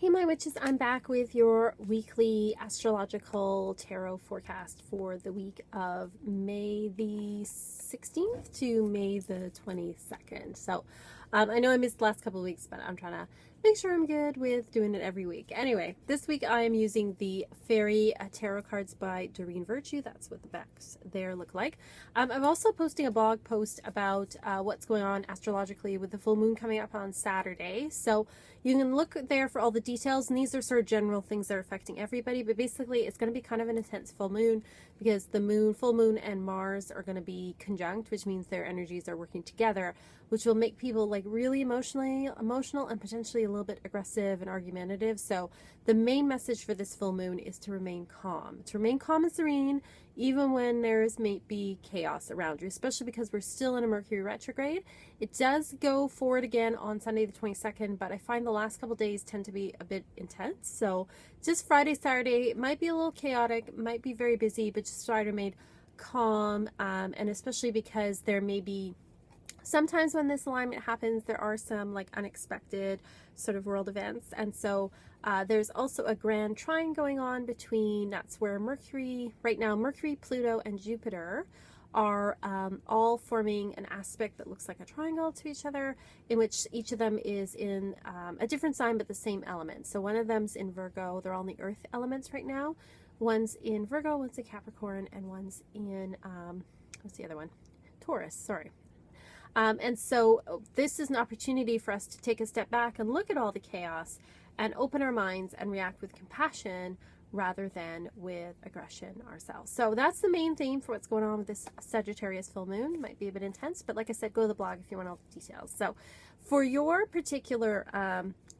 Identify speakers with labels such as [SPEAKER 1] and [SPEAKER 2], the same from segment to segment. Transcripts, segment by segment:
[SPEAKER 1] Hey, my witches, I'm back with your weekly astrological tarot forecast for the week of May the 16th to May the 22nd. So I know I missed the last couple of weeks, but I'm trying to make sure I'm good with doing it every week. Anyway, this week I am using the Fairy Tarot cards by Doreen Virtue. That's what the backs there look like. I'm also posting a blog post about what's going on astrologically with the full moon coming up on Saturday. So you can look there for all the details, and these are sort of general things that are affecting everybody, but basically it's going to be kind of an intense full moon because the moon, full moon and Mars are going to be conjunct, which means their energies are working together, which will make people like really emotional and potentially a little bit aggressive and argumentative. So the main message for this full moon is to remain calm and serene, even when there's maybe chaos around you, especially because we're still in a Mercury retrograde. It does go forward again on Sunday the 22nd, but I find the last couple days tend to be a bit intense. So just Friday, Saturday might be a little chaotic, might be very busy, but just try to remain calm, and especially because there may be sometimes when this alignment happens, there are some like unexpected sort of world events. And so there's also a grand trine going on between, that's where Mercury, right now, Mercury, Pluto, and Jupiter are all forming an aspect that looks like a triangle to each other, in which each of them is in a different sign but the same element. So one of them's in Virgo. They're all in the earth elements right now. One's in Virgo, one's in Capricorn, and one's in, what's the other one? Taurus, sorry. And so this is an opportunity for us to take a step back and look at all the chaos and open our minds and react with compassion rather than with aggression ourselves. So that's the main theme for what's going on with this Sagittarius full moon. Might be a bit intense, but like I said, go to the blog if you want all the details. So for your particular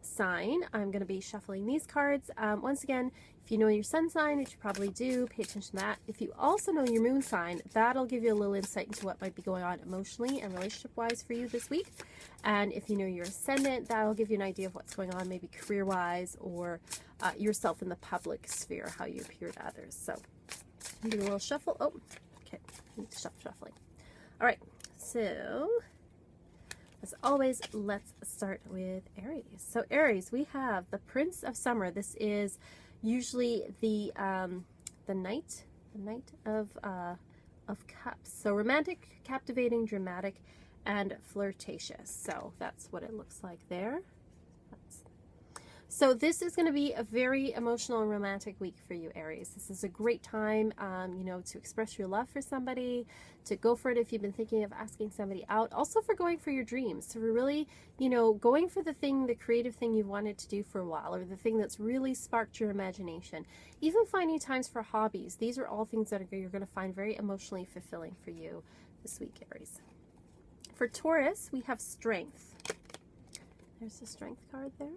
[SPEAKER 1] sign, I'm going to be shuffling these cards. Once again, if you know your sun sign, which you probably do, pay attention to that. If you also know your moon sign, that'll give you a little insight into what might be going on emotionally and relationship-wise for you this week. And if you know your ascendant, that'll give you an idea of what's going on, maybe career-wise or yourself in the public sphere, how you appear to others. So do a little shuffle. Oh, okay, need to stop shuffling. All right, so as always, let's start with Aries. So Aries, we have the Prince of Summer. This is usually the Knight of Cups. So romantic, captivating, dramatic, and flirtatious. So that's what it looks like there. So this is going to be a very emotional and romantic week for you, Aries. This is a great time, you know, to express your love for somebody, to go for it if you've been thinking of asking somebody out. Also for going for your dreams. So we're really, you know, going for the thing, the creative thing you've wanted to do for a while, or the thing that's really sparked your imagination. Even finding times for hobbies. These are all things that you're going to find very emotionally fulfilling for you this week, Aries. For Taurus, we have Strength. There's the Strength card there.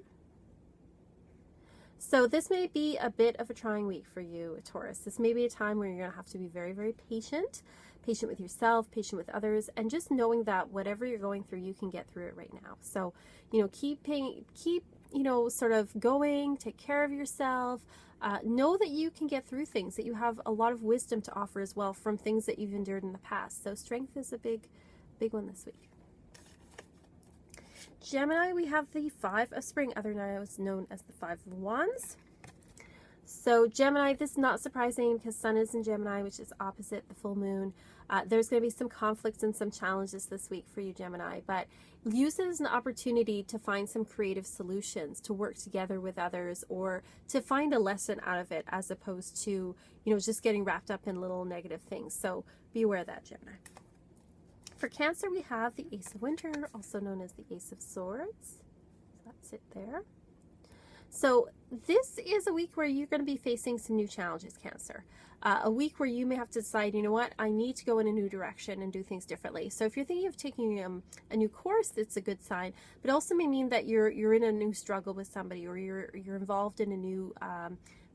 [SPEAKER 1] So this may be a bit of a trying week for you, Taurus. This may be a time where you're going to have to be very, very patient with yourself, patient with others, and just knowing that whatever you're going through, you can get through it right now. So, you know, keep, you know, sort of going, take care of yourself. Know that you can get through things, that you have a lot of wisdom to offer as well from things that you've endured in the past. So strength is a big one this week. Gemini, we have the Five of Spring, otherwise known as the Five of Wands. So Gemini, this is not surprising because Sun is in Gemini, which is opposite the full moon. There's going to be some conflicts and some challenges this week for you, Gemini, but use it as an opportunity to find some creative solutions, to work together with others, or to find a lesson out of it as opposed to, you know, just getting wrapped up in little negative things. So be aware of that, Gemini. For Cancer, we have the Ace of Winter, also known as the Ace of Swords. So that's it there. So this is a week where you're going to be facing some new challenges, Cancer. A week where you may have to decide, you know what, I need to go in a new direction and do things differently. So if you're thinking of taking a new course, it's a good sign. But it also may mean that you're in a new struggle with somebody, or you're involved in a new,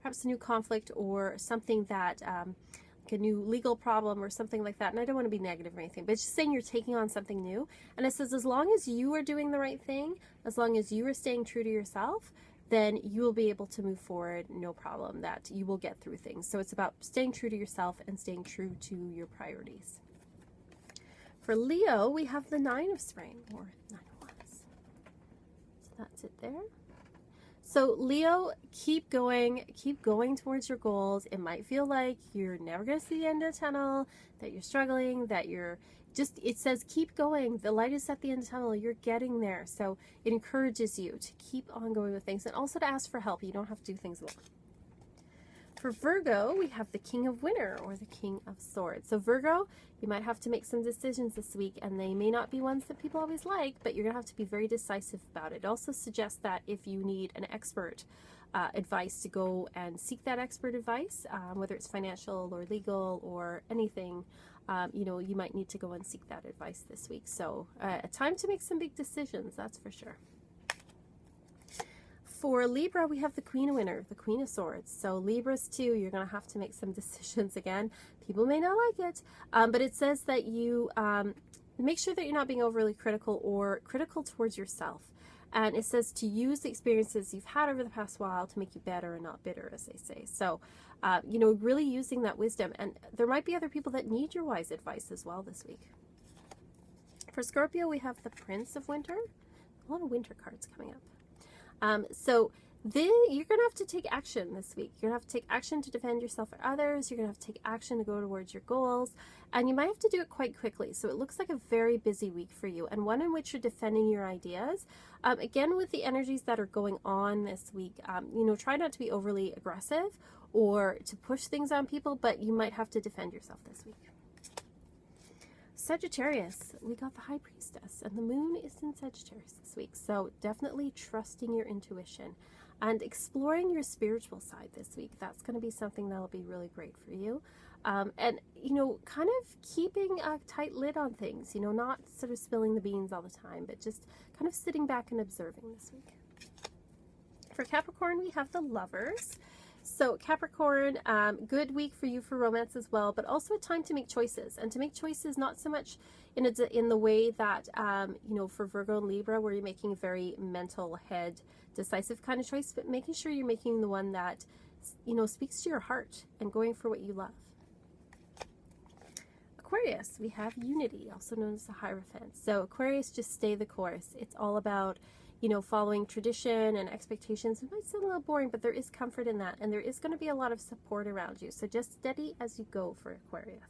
[SPEAKER 1] perhaps a new conflict or something that a new legal problem or something like that. And I don't want to be negative or anything, but it's just saying you're taking on something new. And it says as long as you are doing the right thing, as long as you are staying true to yourself, then you will be able to move forward, no problem, that you will get through things. So it's about staying true to yourself and staying true to your priorities. For Leo, we have the Nine of Spring, or Nine of Wands. So that's it there. So Leo, keep going towards your goals. It might feel like you're never going to see the end of the tunnel, that you're struggling, that you're just, it says keep going. The light is at the end of the tunnel. You're getting there. So it encourages you to keep on going with things and also to ask for help. You don't have to do things alone. For Virgo, we have the King of Winter or the King of Swords. So Virgo, you might have to make some decisions this week, and they may not be ones that people always like, but you're going to have to be very decisive about it. It also suggests that if you need an expert advice, to go and seek that expert advice, whether it's financial or legal or anything, you know, you might need to go and seek that advice this week. So a time to make some big decisions, that's for sure. For Libra, we have the Queen of Winter, the Queen of Swords. So Libras too, you're going to have to make some decisions again. People may not like it, but it says that you make sure that you're not being overly critical or critical towards yourself. And it says to use the experiences you've had over the past while to make you better and not bitter, as they say. So, you know, really using that wisdom. And there might be other people that need your wise advice as well this week. For Scorpio, we have the Prince of Winter. A lot of winter cards coming up. So then you're going to have to take action this week. You're going to have to take action to defend yourself or others. You're going to have to take action to go towards your goals. And you might have to do it quite quickly. So it looks like a very busy week for you, and one in which you're defending your ideas. Again, with the energies that are going on this week, you know, try not to be overly aggressive or to push things on people, but you might have to defend yourself this week. Sagittarius, we got the High Priestess, and the moon is in Sagittarius this week. So definitely trusting your intuition and exploring your spiritual side this week. That's going to be something that'll be really great for you. And, you know, kind of keeping a tight lid on things, you know, not sort of spilling the beans all the time, but just kind of sitting back and observing this week. For Capricorn, we have the Lovers. So Capricorn, good week for you for romance as well, but also a time to make choices, and to make choices not so much in the way that, you know, for Virgo and Libra, where you're making a very mental head, decisive kind of choice, but making sure you're making the one that, you know, speaks to your heart and going for what you love. Aquarius, we have Unity, also known as the Hierophant. So Aquarius, just stay the course. It's all about, you know, following tradition and expectations. It might sound a little boring, but there is comfort in that, and there is going to be a lot of support around you. So just steady as you go for Aquarius.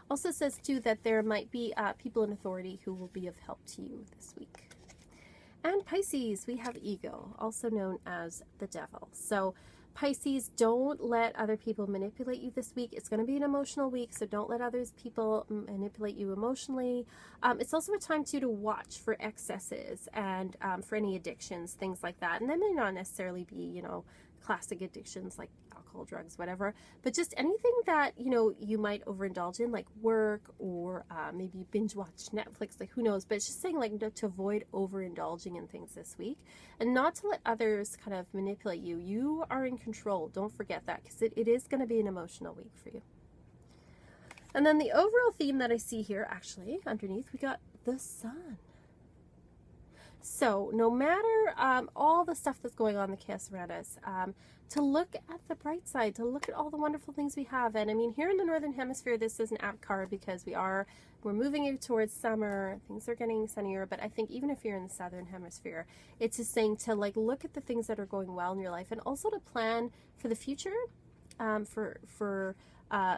[SPEAKER 1] Also says too that there might be people in authority who will be of help to you this week. And Pisces, we have Ego, also known as the Devil. So Pisces, don't let other people manipulate you this week. It's going to be an emotional week, so don't let people manipulate you emotionally. It's also a time too to watch for excesses and for any addictions, things like that. And they may not necessarily be, you know, classic addictions like alcohol, drugs, whatever, but just anything that, you know, you might overindulge in, like work, or maybe binge watch Netflix, like who knows. But it's just saying, like, to avoid overindulging in things this week, and not to let others kind of manipulate you. You are in control. Don't forget that, because it is going to be an emotional week for you. And then the overall theme that I see here, actually, underneath, we got the Sun. So no matter all the stuff that's going on in the chaos around us, to look at the bright side, to look at all the wonderful things we have. And I mean, here in the Northern Hemisphere, this is an apt card because we're moving towards summer, things are getting sunnier. But I think even if you're in the Southern Hemisphere, it's just saying to, like, look at the things that are going well in your life, and also to plan for the future, for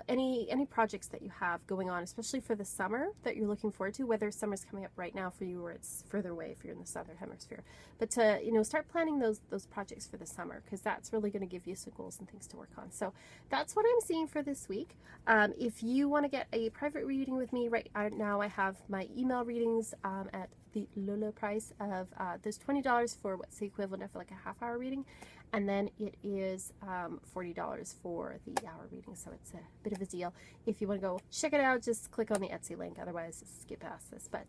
[SPEAKER 1] any projects that you have going on, especially for the summer that you're looking forward to, whether summer's coming up right now for you or it's further away if you're in the Southern Hemisphere. But to, you know, start planning those projects for the summer, because that's really going to give you some goals and things to work on. So that's what I'm seeing for this week. If you want to get a private reading with me right now, I have my email readings at the low price of there's $20 for what's the equivalent of like a half-hour reading, and then it is $40 for the hour reading. So it's a bit of a deal. If you want to go check it out, just click on the Etsy link. Otherwise, skip past this. But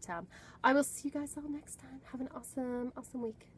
[SPEAKER 1] I will see you guys all next time. Have an awesome week.